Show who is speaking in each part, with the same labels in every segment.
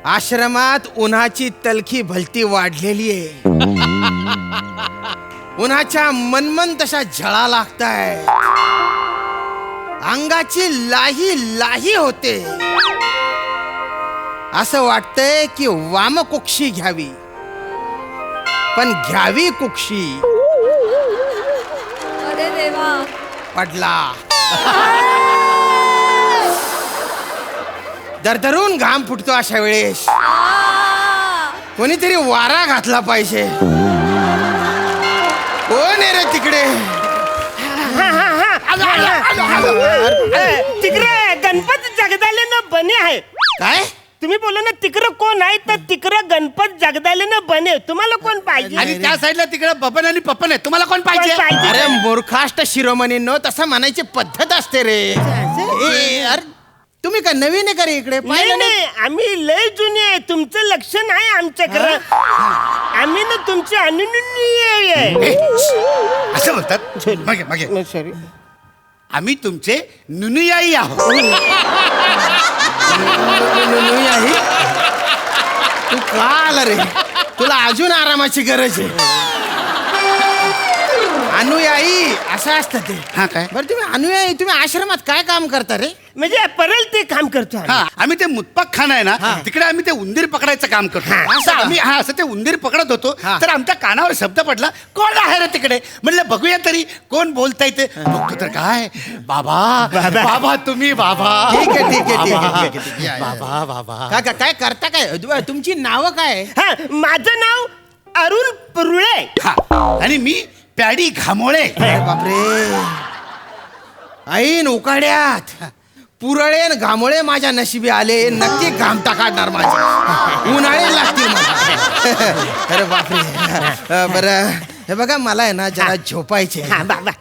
Speaker 1: आश्रमात उन्हाची तलखी भलती वाढलेली आहे. उन्हाच्या मनमन तशा झळा लागताय. अंगाची लाही लाही होते. असं वाटतंय की वामकुक्षी घ्यावी, पण घ्यावी कुक्षी.
Speaker 2: अरे देवा.
Speaker 1: पडला. दरदरून घाम फुटतो अशा वेळेस. कोणीतरी वारा घातला पाहिजे. कोण आहे रे तिकडे?
Speaker 3: तिकडे गणपत जगदाले ना बने आहे.
Speaker 1: काय
Speaker 3: तुम्ही बोला ना तिकडं कोण आहे, तर तिकडं गणपत जगदाले ना बने. तुम्हाला कोण पाहिजे?
Speaker 4: आणि त्या साईडला तिकडे बबन आणि पप्पन आहे. तुम्हाला कोण पाहिजे?
Speaker 1: अरे मूर्खाष्ट शिरोमणींनो, तसं म्हणायची पद्धत असते रे. अरे तुम्ही का नवीन आहे का रे इकडे?
Speaker 3: नाही नाही, आम्ही लय जुने आहे. तुमचं लक्ष नाही आमच्याकडे. आम्ही ना तुमचे अनुनय आहे.
Speaker 4: असं बोलतात. मागे मागे.
Speaker 3: सॉरी.
Speaker 4: आम्ही तुमचे नुनुयाई आहोत.
Speaker 1: तू का आला रे? तुला अजून आरामाची गरज आहे. अनुयायी असं असतं ते.
Speaker 4: हा काय?
Speaker 1: बरं तुम्ही अनुयायी, तुम्ही आश्रमात काय काम करता रे?
Speaker 3: म्हणजे परल ते काम करतो आम्ही.
Speaker 4: हा, आम्ही ते मुतपाक खाना आहे ना, तिकडे आम्ही ते उंदीर पकडायचं काम करतो. असं आम्ही असं ते उंदीर पकडत होतो, तर आमच्या कानावर शब्द पडला, कोण आहे रे तिकडे? म्हणलं बघूया तरी कोण बोलताय ते. बघतो तर काय, बाबा बाबा तुम्ही बाबा.
Speaker 1: ठीक आहे ठीक आहे ठीक आहे, ठीक आहे. या, या.
Speaker 4: बाबा बाबा.
Speaker 1: काय काय करता काय? तुमची नावं काय?
Speaker 3: हा, माझं नाव अरुण पुरळे.
Speaker 4: हा, आणि मी प्याडी घामोळे.
Speaker 1: अरे बापरे. ऐन उकाड्यात पुरळे न घामोळे माझ्या नशिबी आले. नक्की घामटा काढणार माझे. उन्हाळे लागतील मला. अरे बापरे. बरं हे बघा, मला आहे ना जरा झोपायचे.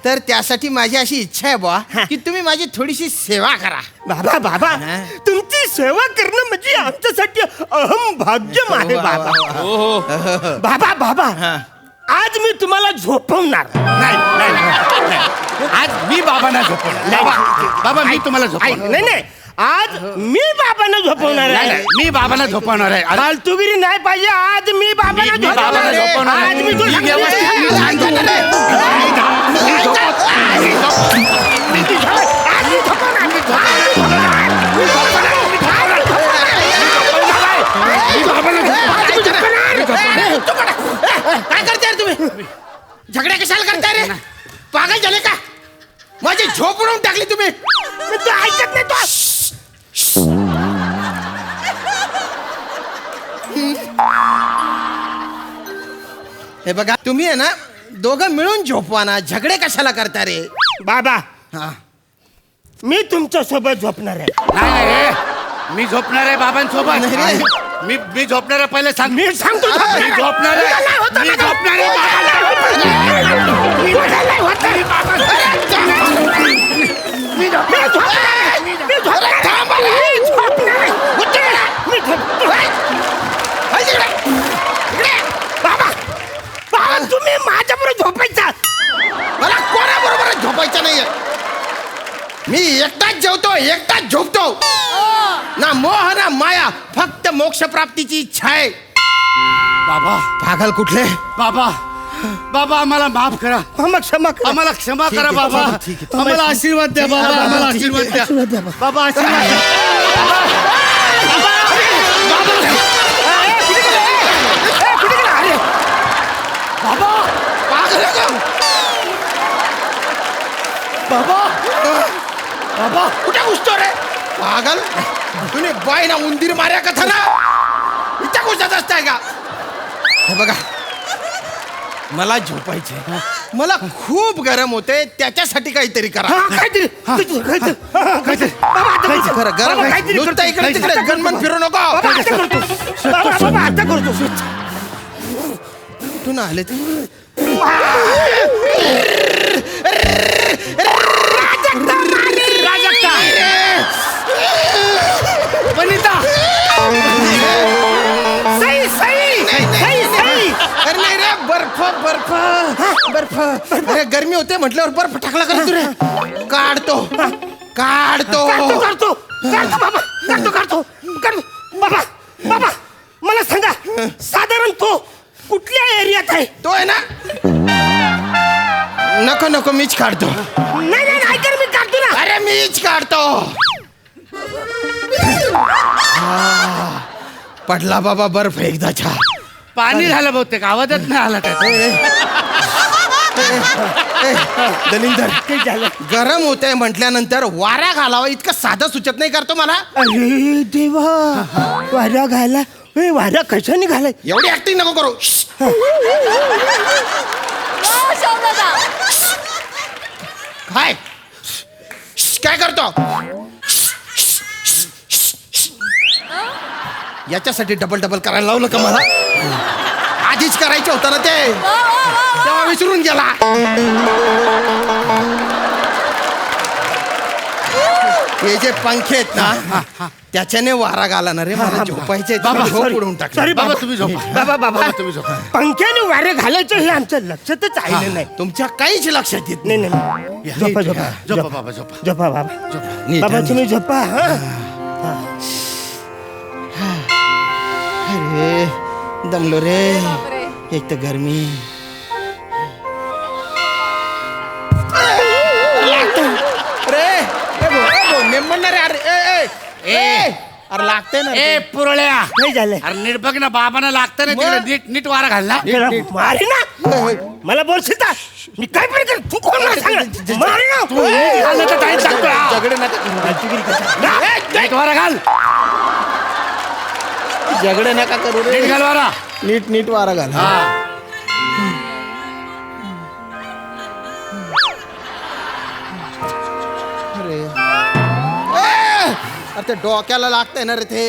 Speaker 1: तर त्यासाठी माझी अशी इच्छा आहे बुवा की तुम्ही माझी थोडीशी सेवा करा.
Speaker 3: बाबा बाबा, तुमची सेवा करणं म्हणजे आमच्यासाठी अहम भाग्यम आहे बाबा. बाबा बाबा, आज मी तुम्हाला झोपवणार.
Speaker 4: नाही नाही, नाही. आज मी बाबांना झोपवणार. बाबा मी तुम्हाला झोपवणार.
Speaker 3: नाही नाही, आज मी बाबांना झोपवणार
Speaker 4: नाही,
Speaker 3: आहे.
Speaker 4: नाही, मी बाबांना झोपवणार आहे. अरे,
Speaker 3: फालतूगिरी नाही पाहिजे. आज मी बाबांना
Speaker 4: मी बाबांना झोपवणार आहे.
Speaker 3: आज मी तुला
Speaker 4: मी व्यवस्थित-
Speaker 1: काय करताय रे तुम्ही? झगड्या कशाला करताय रे? पागल झाले का? माझी झोप उडवून टाकली तुम्ही.
Speaker 3: तू ऐकत नाही तो.
Speaker 1: हे बघा, तुम्ही आहे ना दोघं मिळून झोपवा ना. झगडे कशाला करता रे?
Speaker 3: बाबा,
Speaker 1: हा.
Speaker 3: मी तुमच्या सोबत झोपणार आहे.
Speaker 4: नाही नाही रे. मी झोपणार आहे बाबांसोबत.
Speaker 1: नाही रे.
Speaker 4: मी झोपणार आहे. पहिले सांग.
Speaker 3: मी सांगतो
Speaker 4: मी झोपणार आहे. मी झोपणार आहे.
Speaker 3: बाबा, तुम्ही माझ्याबरोबर झोपायचा.
Speaker 1: मला कोणाबरोबर झोपायचं नाहीये. मी एकटाच जेवतो, एकटाच झोपतो. ना मोह ना माया, फक्त मोक्ष प्राप्तीची इच्छा आहे.
Speaker 4: बाबा
Speaker 1: पागल कुठले?
Speaker 4: बाबा बाबा आम्हाला माफ करा.
Speaker 3: क्षमा करा.
Speaker 4: आम्हाला क्षमा
Speaker 1: ठीक
Speaker 4: करा
Speaker 1: आहे,
Speaker 4: बाबा.
Speaker 1: ठीक आहे.
Speaker 4: आम्हाला आशीर्वाद द्या बाबा. आम्हाला आशीर्वाद द्या बाबा. आशीर्वाद द्या.
Speaker 1: बाबा पागल आहे का? बाबा बाबा कुठे घुसतो रे? पागल. तुम्ही बाय ना उंदीर मार्या कथा ना इथं घुसत असताय का? हे बघा, मला झोपायचे. मला खूप गरम होते. त्याच्यासाठी काहीतरी करा.
Speaker 3: काहीतरी
Speaker 1: खरं गरम आहे. नुसतं इकडे तिकडे गणमन फिरू नको.
Speaker 3: आता करतो.
Speaker 1: कुठून आले ते?
Speaker 4: वनिता
Speaker 1: अरे नाही रे, बर्फ बर्फ बर्फ. अरे गरमी होते म्हटल्यावर बर्फ टाकला का तू रे? काढतो
Speaker 3: काढतो बाबा. बाबा
Speaker 1: काढतोय ना? नको नको, मीच काढतो.
Speaker 3: नाही नाही नाही कर, मी काढतो ना.
Speaker 1: अरे मीच काढतो. पडला बाबा बर्फ एकदाच्या.
Speaker 4: पाणी झालं बहुतेक, आवाजच नाही आला त्याचा.
Speaker 1: दलिंदर,
Speaker 3: ते झालं.
Speaker 1: गरम होत आहे म्हटल्यानंतर वारा घालावा इतकं साधं सुचत नाही करतो मला.
Speaker 3: अरे देवा, वारा घाला. वारा कशाने घालाय?
Speaker 1: एवढी ऍक्टिंग नको करू. काय काय करतो? याच्यासाठी डबल डबल करायला लावलं का मला? आधीच करायचं होतं ना ते, तेव्हा विसरून गेला. हे जे पंखे आहेत ना, त्याच्याने वारा घाला ना रे. मला झोपायचे.
Speaker 4: बाबा,
Speaker 1: झोप उडवून टाक.
Speaker 3: सॉरी
Speaker 4: बाबा तुम्ही झोपा.
Speaker 3: बाबा बाबा
Speaker 4: तुम्ही झोपा.
Speaker 3: पंख्याने वारे घालायचं हे आमच्या लक्षातच आलेलं नाही.
Speaker 1: तुमच्या काहीच लक्षात येत
Speaker 3: नाही नाही. झोपा झोपा
Speaker 4: झोपा बाबा, झोपा.
Speaker 3: झोपा बाबा.
Speaker 1: नीट,
Speaker 3: बाबा
Speaker 1: नीट.
Speaker 3: तुम्ही झोपा.
Speaker 1: अरे दमलो रे, एक तर गरमी. रे अरे लागते ना
Speaker 4: ए पुरळ्या,
Speaker 3: नाही झालंय.
Speaker 4: अरे नीट बघ ना, बाबांना लागतं ना तिकडे. नीट नीट वारा घाल ना.
Speaker 3: मारे ना मला बोलशील का? मी काय पण कर, तू कोण मला सांग. मारे ना.
Speaker 4: नीट घाल ना तर टाईट सांगतो.
Speaker 1: झगडे नका
Speaker 4: नीट वारा घाल.
Speaker 1: झगडे नका करू रे.
Speaker 4: नीट घाल वारा.
Speaker 1: नीट नीट वारा घाल.
Speaker 4: हा.
Speaker 1: अरे ते डोक्याला लागतंय ना रे ते.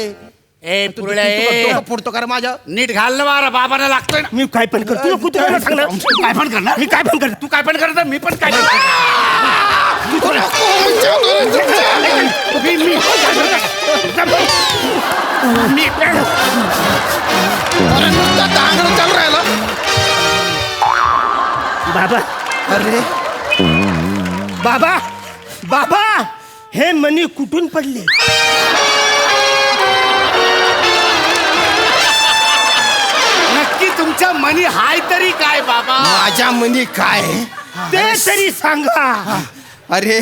Speaker 4: ए पुरळ्या, ए
Speaker 1: डोकं फोडतो का रे माझ्या?
Speaker 4: नीट घाल ना वारा, बाबांना लागतोय ना.
Speaker 3: मी काय पण करतो. तू मला सांग ना.
Speaker 4: तू काय पण करणार?
Speaker 3: मी काय पण करतो.
Speaker 4: तू काय पण करणार, मी पण काय करणार.
Speaker 1: अरे नुसता दांगडं चालू राहिलं.
Speaker 3: बाबा
Speaker 1: अरे
Speaker 3: बाबा बाबा, हे मनी कुठून पडले?
Speaker 4: नक्की तुमच्या मनी हाय तरी काय बाबा?
Speaker 1: माझ्या मनी काय?
Speaker 3: ते तरी सांगा.
Speaker 1: अरे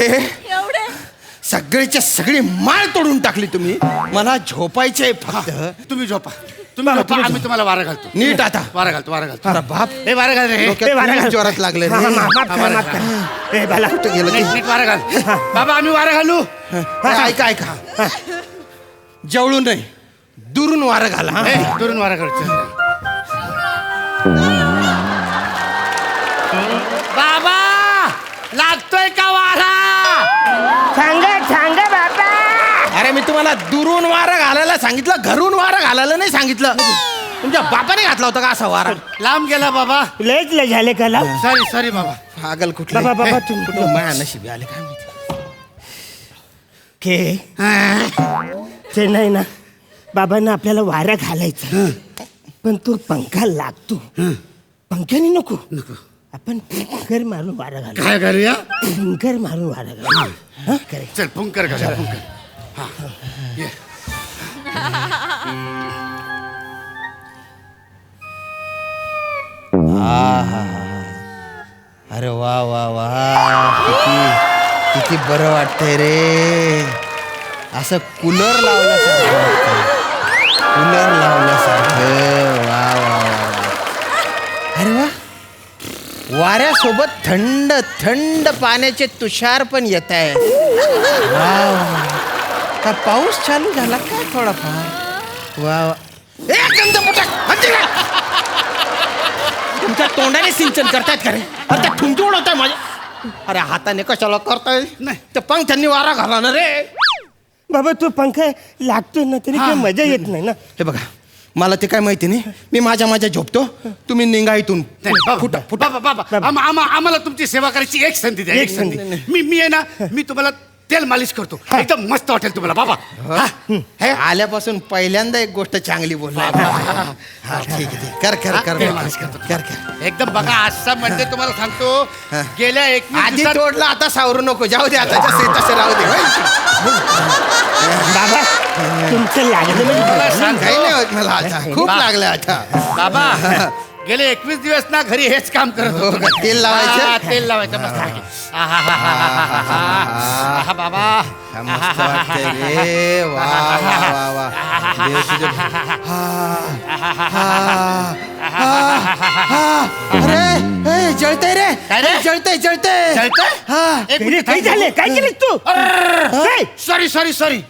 Speaker 1: सगळीच्या सगळी माळ तोडून टाकली तुम्ही. मला झोपायचंय फक्त.
Speaker 4: तुम्ही झोपा, तुम्ही झोपा. आम्ही तुम्हाला वारा घालतो.
Speaker 1: नीट आता.
Speaker 4: वारा घालतो, वारा घालतो.
Speaker 1: अरे बाप,
Speaker 4: हे वारा घाल रे.
Speaker 1: डोक्यात
Speaker 3: वारा घाल.
Speaker 1: जोरात लागले
Speaker 3: हा,
Speaker 1: रे.
Speaker 3: माफ करा, माफ करा. ए बाला,
Speaker 1: कुठं गेलं ते?
Speaker 4: नीट नीट वारा घाल. बाबा आम्ही वारा घालू.
Speaker 1: ऐका ऐका, जवळून नाही दुरून वारं घाला. हा?
Speaker 4: ए, दुरून वारा घालतो. बाबा लागतोय का वारा?
Speaker 3: सांगा सांगा बाबा.
Speaker 1: अरे मी तुम्हाला दुरून वारं घालायला सांगितलं, घरून वारं घालायला नाही सांगितलं. तुमच्या बापाने घातला होता का असा वारा?
Speaker 4: लांब गेला बाबा.
Speaker 3: लयच लय झाले का लाव?
Speaker 4: सॉरी सॉरी बाबा.
Speaker 1: पागल कुठलं.
Speaker 3: बाबा, बाबा, तुम्ही-
Speaker 1: कुठलं माया नशिबी आले काय माहिती.
Speaker 3: ते नाही ना, बाबांना आपल्याला वारा घालायचा, पण तो पंखा लागतो. पंख्याने नको, आपण फिंकर मारून वारा घालू.
Speaker 4: काय करूया?
Speaker 3: फिंकर मारून वारा घालू. हा, करे.
Speaker 4: चल फुंकर घाल, फुंकर. हा, ये.
Speaker 1: अरे वा वा वा, किती किती बरं वाटतंय रे. असं कूलर लावल्यासारखं वाटतंय. कूलर लावल्यासारखं. वा वा वा. अरे वा, वाऱ्यासोबत थंड थंड पाण्याचे तुषार पण येत आहे. वा वा, का पाऊस चालू झाला काय थोडाफार. वा वा. तुमच्या तोंडाने सिंचन करतायत का रे? अरे त्या ठुमकी उडवताय माझ्या. अरे हाताने कशाला करताय?
Speaker 4: नाही.
Speaker 1: ते पंख्यांनी वारा घाला ना रे.
Speaker 3: बाबा तो पंखा लागतो ना, तरी काही मजा येत नाही ना.
Speaker 1: हे बघा, मला ते काय माहिती नाही. मी माझ्या झोपतो, तुम्ही निघा इथून.
Speaker 4: फुटा फुटा बाबा, आम्हाला तुमची सेवा करायची एक संधी द्या, एक संधी. मी आहे ना, मी तुम्हाला तेल मालिश करतो, एकदम मस्त वाटेल तुम्हाला बाबा.
Speaker 1: हे आल्यापासून पहिल्यांदा एक गोष्ट चांगली बोलला. हा ठीक आहे, कर कर कर
Speaker 4: तेल मालिश करतो.
Speaker 1: कर कर.
Speaker 4: एकदम बघा असं म्हणजे तुम्हाला सांगतो, गेल्या 21
Speaker 1: आधी
Speaker 4: दिवसात
Speaker 1: तोडला, आता सावरू नको. जाऊ दे आता, जसे तसे राहू दे.
Speaker 3: बाबा तुमचं लागलं म्हणजे
Speaker 4: मला
Speaker 3: बरं.
Speaker 4: सांग.
Speaker 1: काही नाही होत मला आता, खूप लागलं आता.
Speaker 4: बाबा गेले 21 दिवस ना घरी हेच काम करत
Speaker 1: हो
Speaker 4: होतो.
Speaker 1: का? तेल लावायचं?
Speaker 4: हा, तेल लावायचं मस्त पैकी. आहा, बाबा
Speaker 1: मस्त वाटतंय रे वा वा वा वा देव तुझे अरे ए, जळतंय रे
Speaker 4: काय रे?
Speaker 1: जळतंय जळतंय
Speaker 4: जळतंय?
Speaker 1: हा
Speaker 4: एक
Speaker 3: काय
Speaker 4: मिनिट
Speaker 3: काय झालं काय केलं तू काय?
Speaker 4: सॉरी सॉरी सॉरी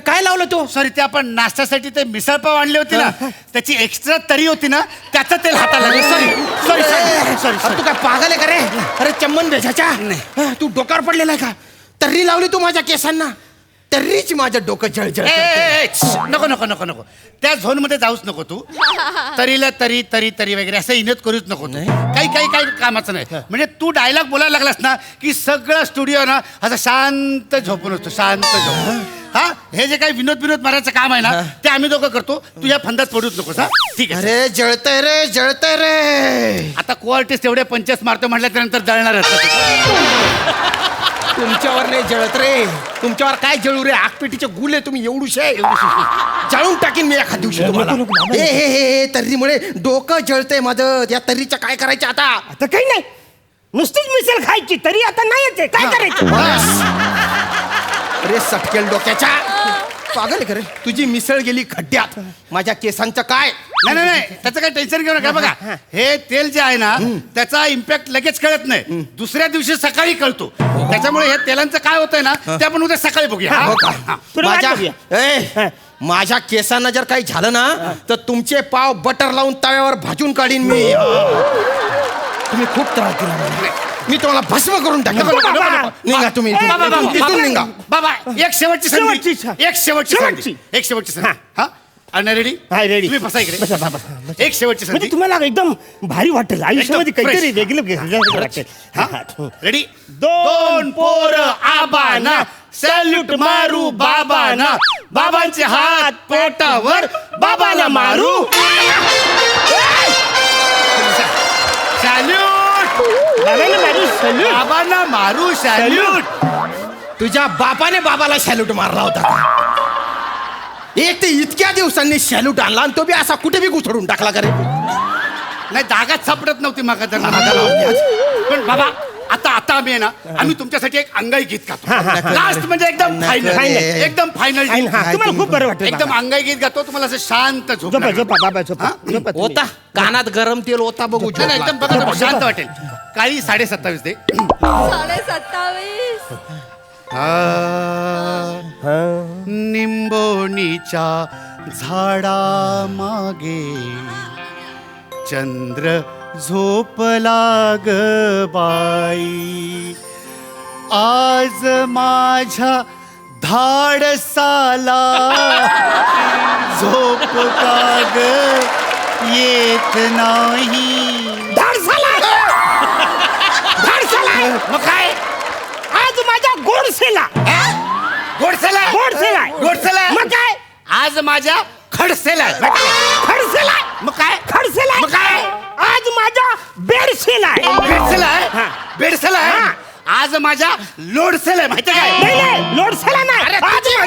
Speaker 1: काय लावलं तू
Speaker 4: सॉरी ते आपण नाश्त्यासाठी ते मिसळ पाव आणली होती ना त्याची एक्स्ट्रा तरी होती ना त्याचं तेल हाताला लागलं. सॉरी सॉरी सॉरी सॉरी
Speaker 1: अरे, तू काय पागल आहे का रे अरे चम्मन भेजाच्या तू डोक्यावर पडलेला आहे का तर्री लावली तू माझ्या केसांना तर्रीच माझं डोकं जळजळ
Speaker 4: नको नको नको नको त्या झोन मध्ये जाऊच नको तू तरीला तरी तरी तरी वगैरे असं इनत करूच नको तू काही काही काही कामाचं नाही म्हणजे तू डायलॉग बोलायला लागलास ना की सगळं स्टुडिओ ना असं शांत झोपून असतो शांत झोपून हा हे जे काही विनोद विनोद मारायचं काम आहे ना ते आम्ही दोघं करतो तू या फंदात पडूच नकोस हा ठीक आहे
Speaker 1: अरे जळतंय रे
Speaker 4: आता को आर्टिस्ट एवढे पंचस मारतो म्हटलं त्यानंतर जळणार
Speaker 1: तुमच्यावर नाही जळत रे तुमच्यावर काय जळू रे आगपेटीचे गुल आहे तुम्ही एवढूशे जाळून टाकीन मी एखाद दिवशी तुम्हाला
Speaker 3: नको, बाबा.
Speaker 1: हे तर्रीमुळे डोकं जळतंय माझं या तर्रीच्या काय करायचं आता
Speaker 3: आता काही नाही नुसतीच मिसळ खायची तरी आता नाही येते काय करायचं
Speaker 1: अरे सटकेल डोक्याच्या पागल आहे का रे तुझी मिसळ गेली खड्ड्यात माझ्या केसांचं काय
Speaker 4: नाही नाही नाही त्याचं काही टेन्शन घेऊ नका बघा हे तेल जे आहे ना त्याचा इम्पॅक्ट लगेच कळत नाही दुसऱ्या दिवशी सकाळी कळतो त्याच्यामुळे हे तेलांचं काय होतंय ना ते आपण उद्या सकाळी बघूया
Speaker 1: हो का?
Speaker 4: हा.
Speaker 3: तुला
Speaker 1: माझ्या
Speaker 3: वाटलं
Speaker 1: ए, माझ्या केसांना जर काही झालं ना तर तुमचे पाव बटर लावून तव्यावर भाजून काढीन मी तुम्ही खूप त्रास दिला मला. मी तुम्हाला भस्म करून टाकेन
Speaker 4: नको, नको, नको, नको.
Speaker 1: निघा तुम्ही इथून.
Speaker 4: बाबा, बाबा,
Speaker 1: इथून निघा
Speaker 4: बाबा एक शेवटची संधी
Speaker 3: शेवटची.
Speaker 4: एक शेवटची
Speaker 3: शेवटची.
Speaker 4: संधी एक शेवटची संधी हा आणि रेडी
Speaker 3: हाय, ready.
Speaker 4: तुम्ही बसा इकडे
Speaker 3: बसा, बसा, बसा.
Speaker 4: एक शेवटची
Speaker 3: म्हणजे
Speaker 4: संधी
Speaker 3: तुम्हाला एकदम भारी वाटेल आयुष्यामध्ये
Speaker 4: एकदम
Speaker 3: काहीतरी
Speaker 4: fresh.
Speaker 3: वेगळं वाटेल
Speaker 4: हा
Speaker 3: हा.
Speaker 4: रेडी
Speaker 3: दोन
Speaker 4: पोरं आबाना सॅल्यूट मारू बाबांना बाबांचे हात पोटावर बाबाला मारू सॅल्यूट
Speaker 3: बाबांना मारू salute.
Speaker 4: बाबांना मारू सॅल्यूट
Speaker 1: तुझ्या बापाने बाबाला शॅल्यूट मारला होता का? एक ते इतक्या दिवसांनी शॅल्यूट आणला आणि तो बी असा कुठे बी घुसडून टाकला का रे
Speaker 4: नाही जागाच सापडत नव्हती मागा त्यांना पण बाबा आता आता आम्ही आहे ना आम्ही तुमच्यासाठी एक अंगाई गीत गातो लास्ट म्हणजे एकदम फायनल
Speaker 1: Final.
Speaker 4: एकदम फायनल
Speaker 3: आणि हा, तुम्हाला खूप बरं वाटेल
Speaker 4: एकदम अंगाई गीत गातो तुम्हाला असं शांत झोप
Speaker 3: झोपा
Speaker 4: लागेल.
Speaker 3: झोपा बाबा झोपा
Speaker 4: हा?
Speaker 3: झोपा तुम्ही.
Speaker 1: होता कानात गरम तेल होता बघू
Speaker 4: नाही, नाही, एकदम बघा तुम्हाला शांत वाटेल काळी 27:30 दे
Speaker 2: 27:30
Speaker 4: निंबोणीच्या झाडा मागे चंद्र झोपला ग बाई आज माझ्या धाडसाला झोप का ग येत नाही
Speaker 3: धाडसाला
Speaker 4: मग काय
Speaker 3: आज माझ्या गोडसेला
Speaker 4: गोडसेला
Speaker 3: गोडसेला
Speaker 4: गोडसेला
Speaker 3: मग काय
Speaker 4: आज माझ्या खडसेला
Speaker 3: खडसेला
Speaker 4: मग काय
Speaker 3: खडसेला
Speaker 4: मग काय
Speaker 3: आज माझ्या बेडसेला
Speaker 4: बेडसेला आहे
Speaker 3: हा.
Speaker 4: बेडसेला आहे आज माझ्या लोडसेला आहे माहिती आहे काय
Speaker 3: नाही नाही लोडसेला नाही आज माझ्या